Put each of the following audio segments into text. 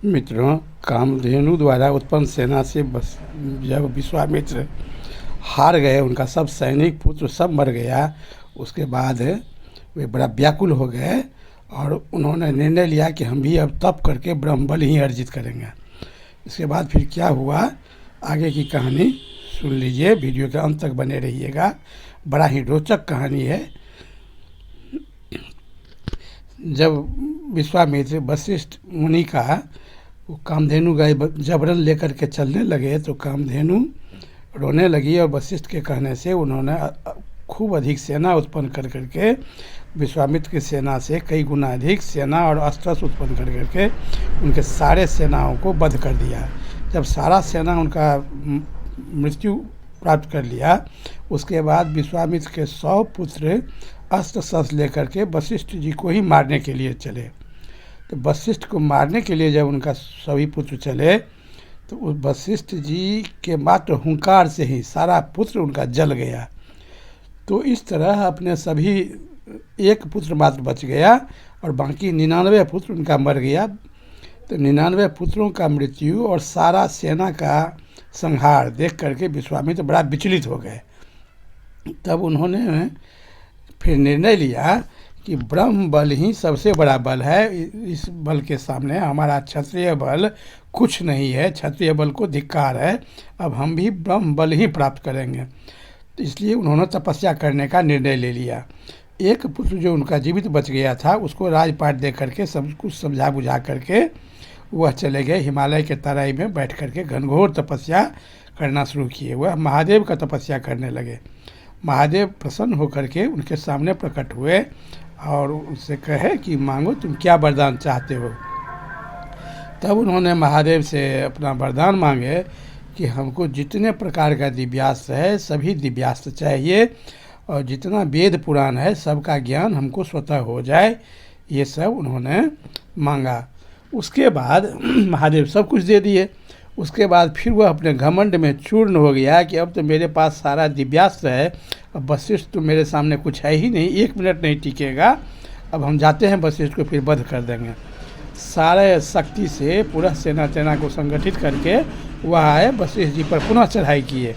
मित्रों, कामधेनु द्वारा उत्पन्न सेना से बस जब विश्वामित्र हार गए, उनका सब सैनिक पुत्र सब मर गया, उसके बाद वे बड़ा व्याकुल हो गए और उन्होंने निर्णय लिया कि हम भी अब तप करके ब्रह्म बल ही अर्जित करेंगे। इसके बाद फिर क्या हुआ, आगे की कहानी सुन लीजिए, वीडियो के अंत तक बने रहिएगा। बड़ा ही रोचक कहानी है। जब विश्वामित्र वशिष्ठ मुनि का वो कामधेनु गाय जबरन लेकर के चलने लगे तो कामधेनु रोने लगी और वशिष्ठ के कहने से उन्होंने खूब अधिक सेना उत्पन्न कर करके विश्वामित्र की सेना से कई गुना अधिक सेना और अस्त्र उत्पन्न कर करके उनके सारे सेनाओं को वध कर दिया। जब सारा सेना उनका मृत्यु प्राप्त कर लिया, उसके बाद विश्वामित्र के 100 पुत्र अस्त्र शस्त्र लेकर के वशिष्ठ जी को ही मारने के लिए चले। तो वशिष्ठ को मारने के लिए जब उनका सभी पुत्र चले तो उस वशिष्ठ जी के मात्र हुंकार से ही सारा पुत्र उनका जल गया। तो इस तरह अपने सभी एक पुत्र मात्र बच गया और बाकी 99 पुत्र उनका मर गया। तो 99 पुत्रों का मृत्यु और सारा सेना का संहार देख करके विश्वामित्र बड़ा विचलित हो गए। तब उन्होंने फिर निर्णय लिया कि ब्रह्म बल ही सबसे बड़ा बल है, इस बल के सामने हमारा क्षत्रिय बल कुछ नहीं है, क्षत्रिय बल को धिक्कार है, अब हम भी ब्रह्म बल ही प्राप्त करेंगे। तो इसलिए उन्होंने तपस्या करने का निर्णय ले लिया। एक पुत्र जो उनका जीवित बच गया था उसको राजपाट दे करके सब कुछ समझा बुझा करके वह चले गए हिमालय के तराई में बैठ करके घनघोर तपस्या करना शुरू किए। वह महादेव का तपस्या करने लगे। महादेव प्रसन्न होकर के उनके सामने प्रकट हुए और उनसे कहे कि मांगो तुम क्या वरदान चाहते हो। तब उन्होंने महादेव से अपना वरदान मांगे कि हमको जितने प्रकार का दिव्यास्त्र है सभी दिव्यास्त्र चाहिए और जितना वेद पुराण है सबका ज्ञान हमको स्वतः हो जाए, ये सब उन्होंने मांगा। उसके बाद महादेव सब कुछ दे दिए। उसके बाद फिर वह अपने घमंड में चूर्ण हो गया कि अब तो मेरे पास सारा दिव्यास्त्र है, अब वशिष्ठ तो मेरे सामने कुछ है ही नहीं, 1 मिनट नहीं टिकेगा, अब हम जाते हैं वशिष्ठ को फिर वध कर देंगे। सारे शक्ति से पूरा सेना को संगठित करके वह आए, वशिष्ठ जी पर पुनः चढ़ाई किए।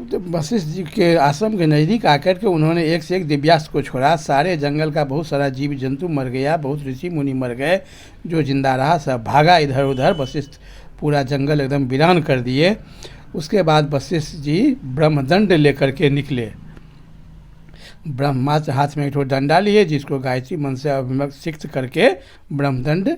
तो वशिष्ठ जी के आश्रम के नज़दीक आकर के उन्होंने एक से एक दिव्यास्त्र को छोड़ा। सारे जंगल का बहुत सारा जीव जंतु मर गया, बहुत ऋषि मुनि मर गए, जो जिंदा रहा सब भागा इधर उधर। वशिष्ठ पूरा जंगल एकदम वीरान कर दिए। उसके बाद वशिष्ठ जी ब्रह्मदंड लेकर के निकले। ब्रह्मास्त्र हाथ में एक ठो डंडा लिए जिसको गायत्री मंत्र से अभिषिक्त करके ब्रह्मदंड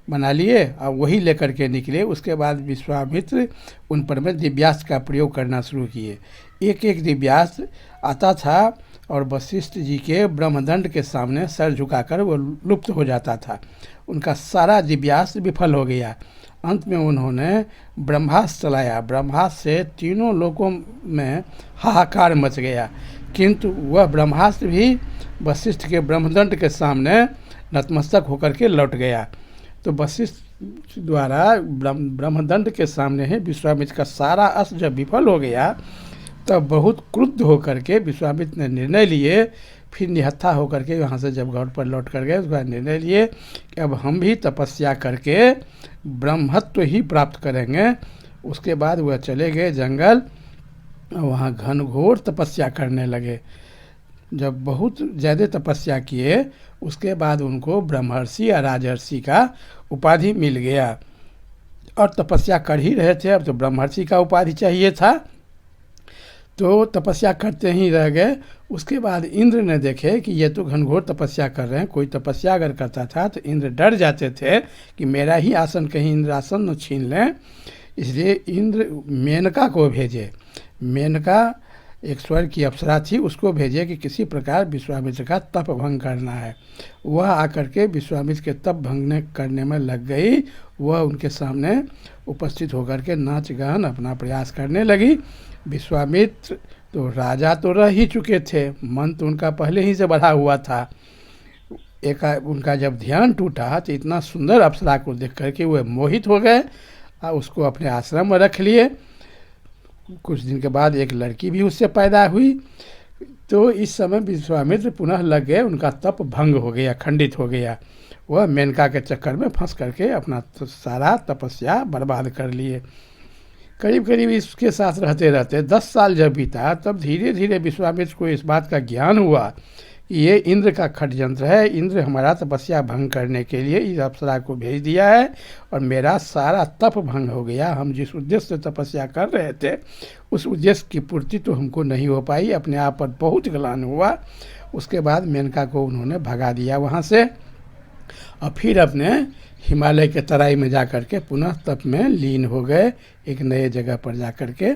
बना लिए और वही लेकर के निकले। उसके बाद विश्वामित्र उन पर में दिव्यास्त्र का प्रयोग करना शुरू किए। एक एक दिव्यास्त्र आता था और वशिष्ठ जी के ब्रह्मदंड के सामने सर झुकाकर वो लुप्त हो जाता था। उनका सारा दिव्यास्त्र विफल हो गया। अंत में उन्होंने ब्रह्मास्त्र चलाया। ब्रह्मास्त्र से तीनों लोकों में हाहाकार मच गया, किंतु वह ब्रह्मास्त्र भी वशिष्ठ के ब्रह्मदंड के सामने नतमस्तक होकर के लौट गया। तो वशिष्ठ द्वारा ब्रह्मदंड के सामने ही विश्वामित्र का सारा अस्त्र जब विफल हो गया तब बहुत क्रुद्ध होकर के विश्वामित्र ने निर्णय लिए, फिर निहत्था होकर के वहाँ से जब घर पर लौट कर गए उसके बाद निर्णय लिए कि अब हम भी तपस्या करके ब्रह्मत्व ही प्राप्त करेंगे। उसके बाद वह चले गए जंगल, वहाँ घनघोर तपस्या करने लगे। जब बहुत ज़्यादा तपस्या किए उसके बाद उनको ब्रह्मर्षि या राजर्षि का उपाधि मिल गया। और तपस्या कर ही रहे थे, अब तो ब्रह्मर्षि का उपाधि चाहिए था, तो तपस्या करते ही रह गए। उसके बाद इंद्र ने देखे कि ये तो घनघोर तपस्या कर रहे हैं, कोई तपस्या अगर करता था तो इंद्र डर जाते थे कि मेरा ही आसन कहीं इंद्र आसन न छीन लें। इसलिए इंद्र मेनका को भेजे। मेनका एक स्वर्ग की अप्सरा थी, उसको भेजे कि किसी प्रकार विश्वामित्र का तप भंग करना है। वह आकर के विश्वामित्र के तप भंग करने में लग गई। वह उनके सामने उपस्थित होकर के नाच गान अपना प्रयास करने लगी। विश्वामित्र तो राजा तो रह ही चुके थे, मन तो उनका पहले ही से बढ़ा हुआ था। उनका जब ध्यान टूटा तो इतना सुंदर अप्सरा को देख करके वह मोहित हो गए और उसको अपने आश्रम में रख लिए। कुछ दिन के बाद एक लड़की भी उससे पैदा हुई। तो इस समय विश्वामित्र पुनः लग गए, उनका तप भंग हो गया, खंडित हो गया। वह मेनका के चक्कर में फंस करके अपना सारा तपस्या बर्बाद कर लिए। करीब करीब इसके साथ रहते रहते 10 साल जब बीता, तब धीरे धीरे विश्वामित्र को इस बात का ज्ञान हुआ कि ये इंद्र का षड्यंत्र है। इंद्र हमारा तपस्या भंग करने के लिए इस अप्सरा को भेज दिया है और मेरा सारा तप भंग हो गया। हम जिस उद्देश्य से तपस्या कर रहे थे उस उद्देश्य की पूर्ति तो हमको नहीं हो पाई। अपने आप पर बहुत ग्लानि हुआ। उसके बाद मेनका को उन्होंने भगा दिया वहाँ से और फिर अपने हिमालय के तराई में जा कर के पुनः तप में लीन हो गए, एक नए जगह पर जा कर के।